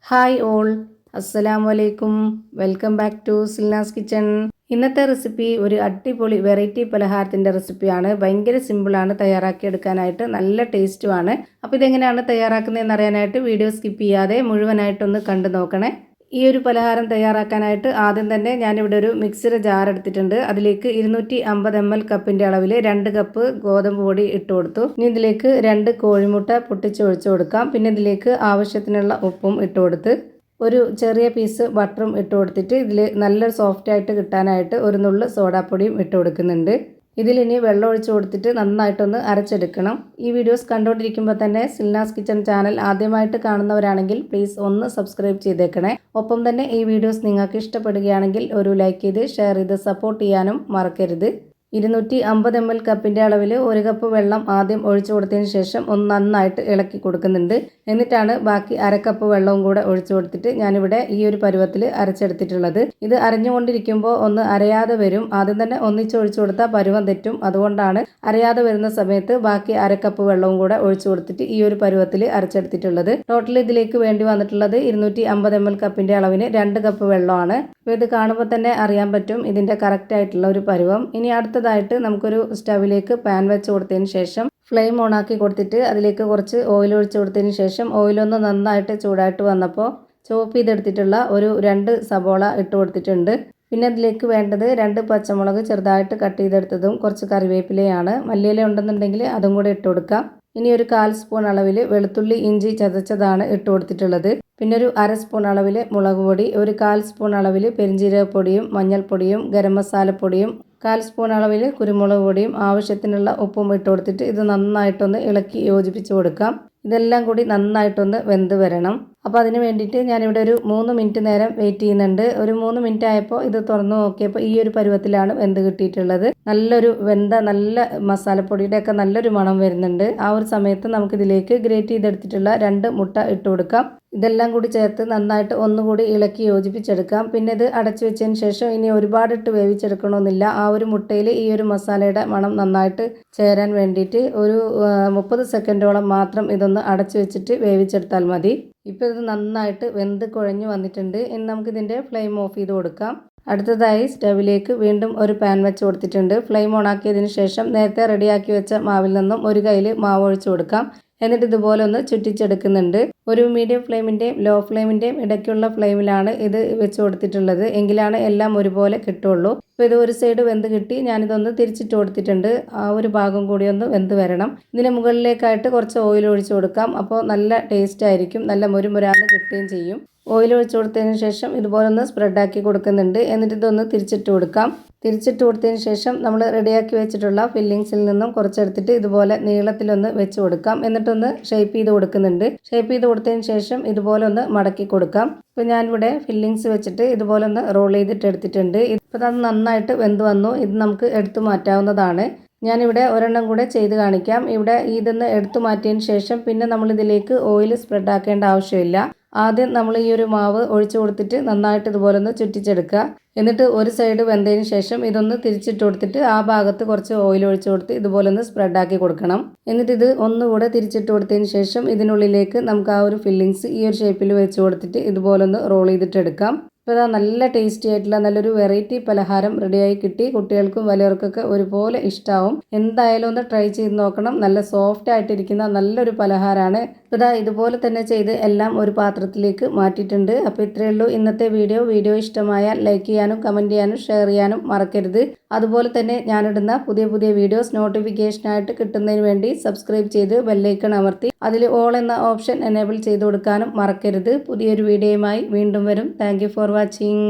Hi all, അസ്സലാമു അലൈക്കും. Welcome back to Silna's kitchen. ഇന്നത്തെ റെസിപ്പി ഒരു അടിപൊളി വെറൈറ്റി പലഹാരത്തിൻ്റെ റെസിപ്പിയാണ്. ഭയങ്കര സിമ്പിളാണ് തയ്യാറാക്കിയെടുക്കാനായിട്ട്, നല്ല ടേസ്റ്റുമാണ്. അപ്പോൾ ഇതെങ്ങനെയാണ് തയ്യാറാക്കുന്നതെന്ന് അറിയാനായിട്ട് വീഡിയോ സ്കിപ്പ് ചെയ്യാതെ മുഴുവനായിട്ടൊന്ന് കണ്ടു നോക്കണേ. ഈ ഒരു പലഹാരം തയ്യാറാക്കാനായിട്ട് ആദ്യം തന്നെ ഞാനിവിടെ ഒരു മിക്സിയുടെ ജാർ എടുത്തിട്ടുണ്ട്. അതിലേക്ക് 250 ml കപ്പിൻ്റെ അളവിൽ 2 കപ്പ് ഗോതമ്പ് പൊടി ഇട്ട് കൊടുത്തു. ഇനി ഇതിലേക്ക് 2 കോഴിമുട്ട പൊട്ടിച്ചൊഴിച്ച് കൊടുക്കാം. പിന്നെ ഇതിലേക്ക് ആവശ്യത്തിനുള്ള ഉപ്പും ഇട്ട് കൊടുത്ത് ഒരു ചെറിയ പീസ് ബട്ടറും ഇട്ട് കൊടുത്തിട്ട് ഇതിൽ നല്ലൊരു സോഫ്റ്റായിട്ട് കിട്ടാനായിട്ട് ഒരു നുള്ള് സോഡാപ്പൊടിയും ഇട്ട് കൊടുക്കുന്നുണ്ട്. ഇതിലിനി വെള്ളം ഒഴിച്ച് കൊടുത്തിട്ട് നന്നായിട്ടൊന്ന് അരച്ചെടുക്കണം. ഈ വീഡിയോസ് കണ്ടുകൊണ്ടിരിക്കുമ്പോൾ തന്നെ സിൽനാസ് കിച്ചൺ ചാനൽ ആദ്യമായിട്ട് കാണുന്നവരാണെങ്കിൽ പ്ലീസ് ഒന്ന് സബ്സ്ക്രൈബ് ചെയ്തേക്കണേ. ഒപ്പം തന്നെ ഈ വീഡിയോസ് നിങ്ങൾക്ക് ഇഷ്ടപ്പെടുകയാണെങ്കിൽ ഒരു ലൈക്ക് ചെയ്ത് ഷെയർ ചെയ്ത് സപ്പോർട്ട് ചെയ്യാനും മറക്കരുത്. 250 ml കപ്പിൻ്റെ അളവിൽ 1 കപ്പ് വെള്ളം ആദ്യം ഒഴിച്ചു കൊടുത്തതിന് ശേഷം ഒന്ന് നന്നായിട്ട് ഇളക്കി കൊടുക്കുന്നുണ്ട്. എന്നിട്ടാണ് ബാക്കി 1/2 കപ്പ് വെള്ളവും കൂടെ ഒഴിച്ചു കൊടുത്തിട്ട് ഞാനിവിടെ ഈ ഒരു പരുവത്തിൽ അരച്ചെടുത്തിട്ടുള്ളത്. ഇത് അരഞ്ഞുകൊണ്ടിരിക്കുമ്പോൾ ഒന്ന് അരയാതെ വരും. ആദ്യം തന്നെ ഒന്നിച്ച് ഒഴിച്ചു കൊടുത്താൽ പരുവം തെറ്റും. അതുകൊണ്ടാണ് അരയാതെ വരുന്ന സമയത്ത് ബാക്കി 1/2 കപ്പ് വെള്ളവും കൂടെ ഒഴിച്ചു കൊടുത്തിട്ട് ഈ ഒരു പരുവത്തിൽ അരച്ചെടുത്തിട്ടുള്ളത്. ടോട്ടൽ ഇതിലേക്ക് വേണ്ടി വന്നിട്ടുള്ളത് 250 ml കപ്പിൻ്റെ അളവിന് 2 കപ്പ് വെള്ളമാണ്. അപ്പോൾ ഇത് കാണുമ്പോൾ തന്നെ അറിയാൻ പറ്റും ഇതിൻ്റെ കറക്റ്റ് ആയിട്ടുള്ള ഒരു പരുവം. ഇനി അടുത്തതായിട്ട് നമുക്കൊരു സ്റ്റവിലേക്ക് പാൻ വെച്ച് കൊടുത്തതിന് ശേഷം ഫ്ലെയിം ഓണാക്കി കൊടുത്തിട്ട് അതിലേക്ക് കുറച്ച് ഓയിൽ ഒഴിച്ച് കൊടുത്തതിന് ശേഷം ഓയിലൊന്ന് നന്നായിട്ട് ചൂടായിട്ട് വന്നപ്പോൾ ചോപ്പ് ചെയ്തെടുത്തിട്ടുള്ള ഒരു 2 സബോള ഇട്ട് കൊടുത്തിട്ടുണ്ട്. പിന്നെ അതിലേക്ക് വേണ്ടത് 2 പച്ചമുളക് ചെറുതായിട്ട് കട്ട് ചെയ്തെടുത്തതും കുറച്ച് കറിവേപ്പിലയാണ്. മല്ലിയില ഉണ്ടെന്നുണ്ടെങ്കിൽ അതും കൂടെ ഇട്ട് കൊടുക്കാം. ഇനി ഒരു 1/4 സ്പൂൺ അളവിൽ വെളുത്തുള്ളി ഇഞ്ചി ചതച്ചതാണ് ഇട്ട് കൊടുത്തിട്ടുള്ളത്. പിന്നെ ഒരു 1/2 സ്പൂൺ അളവിൽ മുളക് പൊടി, ഒരു 1/4 സ്പൂൺ അളവിൽ പെരിഞ്ജീരകപ്പൊടിയും മഞ്ഞൾപ്പൊടിയും ഗരം മസാലപ്പൊടിയും 1/4 സ്പൂൺ അളവിൽ കുരുമുളക് പൊടിയും ആവശ്യത്തിനുള്ള ഉപ്പും ഇട്ട് കൊടുത്തിട്ട് ഇത് നന്നായിട്ടൊന്ന് ഇളക്കി യോജിപ്പിച്ച് കൊടുക്കാം. ഇതെല്ലാം കൂടി നന്നായിട്ടൊന്ന് വെന്ത് വരണം. അപ്പോൾ അതിന് വേണ്ടിയിട്ട് ഞാനിവിടെ ഒരു 3 മിനിറ്റ് നേരം വെയിറ്റ് ചെയ്യുന്നുണ്ട്. ഒരു 3 മിനിറ്റ് ആയപ്പോൾ ഇത് തുറന്ന് നോക്കിയപ്പോൾ ഈ ഒരു പരുവത്തിലാണ് വെന്ത് കിട്ടിയിട്ടുള്ളത്. നല്ലൊരു നല്ല മസാലപ്പൊടിയുടെയൊക്കെ നല്ലൊരു മണം വരുന്നുണ്ട്. ആ ഒരു സമയത്ത് നമുക്കിതിലേക്ക് ഗ്രേറ്റ് ചെയ്തെടുത്തിട്ടുള്ള 2 മുട്ട ഇട്ട് കൊടുക്കാം. ഇതെല്ലാം കൂടി ചേർത്ത് നന്നായിട്ട് ഒന്നുകൂടി ഇളക്കി യോജിപ്പിച്ചെടുക്കാം. പിന്നെ ഇത് അടച്ചു വെച്ചതിന് ശേഷം ഇനി ഒരുപാടിട്ട് വേവിച്ചെടുക്കണമെന്നില്ല. ആ ഒരു മുട്ടയിൽ ഈ ഒരു മസാലയുടെ മണം നന്നായിട്ട് ചേരാൻ വേണ്ടിയിട്ട് ഒരു 30 സെക്കൻഡോളം മാത്രം ഇതൊന്ന് അടച്ചു വെച്ചിട്ട് വേവിച്ചെടുത്താൽ മതി. ഇപ്പോൾ ഇത് നന്നായിട്ട് വെന്ത് കുഴഞ്ഞു വന്നിട്ടുണ്ട്. ഇനി നമുക്കിതിൻ്റെ ഫ്ലെയിം ഓഫ് ചെയ്ത് കൊടുക്കാം. അടുത്തതായി സ്റ്റവിലേക്ക് വീണ്ടും ഒരു പാൻ വെച്ച് കൊടുത്തിട്ടുണ്ട്. ഫ്ലെയിം ഓണാക്കിയതിന് ശേഷം നേരത്തെ റെഡിയാക്കി വെച്ച മാവിൽ നിന്നും ഒരു കയ്യിൽ മാവ് ഒഴിച്ച് കൊടുക്കാം. എന്നിട്ട് ഇതുപോലെ ഒന്ന് ചുറ്റിച്ചെടുക്കുന്നുണ്ട്. ഒരു മീഡിയം ഫ്ലെയിമിൻ്റെയും ലോ ഫ്ലെയിമിൻ്റെയും ഇടയ്ക്കുള്ള ഫ്ലെയിമിലാണ് ഇത് വെച്ച് കൊടുത്തിട്ടുള്ളത്. എങ്കിലാണ് എല്ലാം ഒരുപോലെ കിട്ടുള്ളൂ. ഇപ്പോൾ ഇത് ഒരു സൈഡ് വെന്ത് കിട്ടി. ഞാനിതൊന്ന് തിരിച്ചിട്ട് കൊടുത്തിട്ടുണ്ട്. ആ ഒരു ഭാഗം കൂടി ഒന്ന് വെന്ത് വരണം. ഇതിന് മുകളിലേക്കായിട്ട് കുറച്ച് ഓയിൽ ഒഴിച്ച് കൊടുക്കാം. അപ്പോൾ നല്ല ടേസ്റ്റ് ആയിരിക്കും, നല്ല മുരുമുരാന്ന് കിട്ടുകയും ചെയ്യും. ഓയിൽ ഒഴിച്ച് കൊടുത്തതിന് ശേഷം ഇതുപോലെ ഒന്ന് സ്പ്രെഡാക്കി കൊടുക്കുന്നുണ്ട്. എന്നിട്ട് ഇതൊന്ന് തിരിച്ചിട്ട് കൊടുക്കാം. തിരിച്ചിട്ട് കൊടുത്തതിന് ശേഷം നമ്മൾ റെഡിയാക്കി വെച്ചിട്ടുള്ള ഫില്ലിങ്സിൽ നിന്നും കുറച്ചെടുത്തിട്ട് ഇതുപോലെ നീളത്തിലൊന്ന് വെച്ച് കൊടുക്കാം. എന്നിട്ടൊന്ന് ഷേപ്പ് ചെയ്ത് കൊടുക്കുന്നുണ്ട്. ഷേപ്പ് ചെയ്ത് കൊടുത്തതിന് ശേഷം ഇതുപോലെ ഒന്ന് മടക്കി കൊടുക്കാം. ഇപ്പോൾ ഞാനിവിടെ ഫില്ലിങ്സ് വെച്ചിട്ട് ഇതുപോലെ ഒന്ന് റോൾ ചെയ്തിട്ട് എടുത്തിട്ടുണ്ട്. ഇപ്പോൾ അത് നന്നായിട്ട് വെന്ത് വന്നു. ഇത് നമുക്ക് എടുത്തു മാറ്റാവുന്നതാണ്. ഞാനിവിടെ ഒരെണ്ണം കൂടെ ചെയ്ത് കാണിക്കാം. ഇവിടെ ഇതൊന്ന് എടുത്തു മാറ്റിയതിന് ശേഷം പിന്നെ നമ്മളിതിലേക്ക് ഓയിൽ സ്പ്രെഡ് ആക്കേണ്ട ആവശ്യമില്ല. ആദ്യം നമ്മൾ ഈ ഒരു മാവ് ഒഴിച്ചു കൊടുത്തിട്ട് നന്നായിട്ട് ഇതുപോലെ ഒന്ന് ചുറ്റിച്ചെടുക്കുക. എന്നിട്ട് ഒരു സൈഡ് വെന്തതിന് ശേഷം ഇതൊന്ന് തിരിച്ചിട്ട് കൊടുത്തിട്ട് ആ ഭാഗത്ത് കുറച്ച് ഓയിൽ ഒഴിച്ചു കൊടുത്ത് ഇതുപോലെ ഒന്ന് സ്പ്രെഡാക്കി കൊടുക്കണം. എന്നിട്ട് ഇത് ഒന്നുകൂടെ തിരിച്ചിട്ട് കൊടുത്തതിന് ശേഷം ഇതിനുള്ളിലേക്ക് നമുക്ക് ആ ഒരു ഫില്ലിങ്സ് ഈ ഒരു ഷേപ്പിൽ വെച്ച് കൊടുത്തിട്ട് ഇതുപോലെ ഒന്ന് റോൾ ചെയ്തിട്ട് എടുക്കാം. ഇപ്പോൾ ഇതാ നല്ല ടേസ്റ്റി ആയിട്ടുള്ള നല്ലൊരു വെറൈറ്റി പലഹാരം റെഡിയായി കിട്ടി. കുട്ടികൾക്കും വലിയവർക്കൊക്കെ ഒരുപോലെ ഇഷ്ടമാവും. എന്തായാലും ഒന്ന് ട്രൈ ചെയ്ത് നോക്കണം. നല്ല സോഫ്റ്റ് ആയിട്ടിരിക്കുന്ന നല്ലൊരു പലഹാരമാണ്. ഇപ്പോൾ ഇതാ ഇതുപോലെ തന്നെ ചെയ്ത് എല്ലാം ഒരു പാത്രത്തിലേക്ക് മാറ്റിയിട്ടുണ്ട്. അപ്പോൾ ഇത്രയേ ഉള്ളൂ ഇന്നത്തെ വീഡിയോ ഇഷ്ടമായാൽ ലൈക്ക് ചെയ്യാനും കമൻറ്റ് ചെയ്യാനും ഷെയർ ചെയ്യാനും മറക്കരുത്. അതുപോലെ തന്നെ ഞാനിടുന്ന പുതിയ വീഡിയോസ് നോട്ടിഫിക്കേഷനായിട്ട് കിട്ടുന്നതിന് വേണ്ടി സബ്സ്ക്രൈബ് ചെയ്ത് ബെല്ലൈക്കൺ അമർത്തി അതിൽ ഓൾ എന്ന ഓപ്ഷൻ എനേബിൾ ചെയ്ത് കൊടുക്കാനും മറക്കരുത്. പുതിയൊരു വീഡിയോയുമായി വീണ്ടും വരും. Thank you for watching.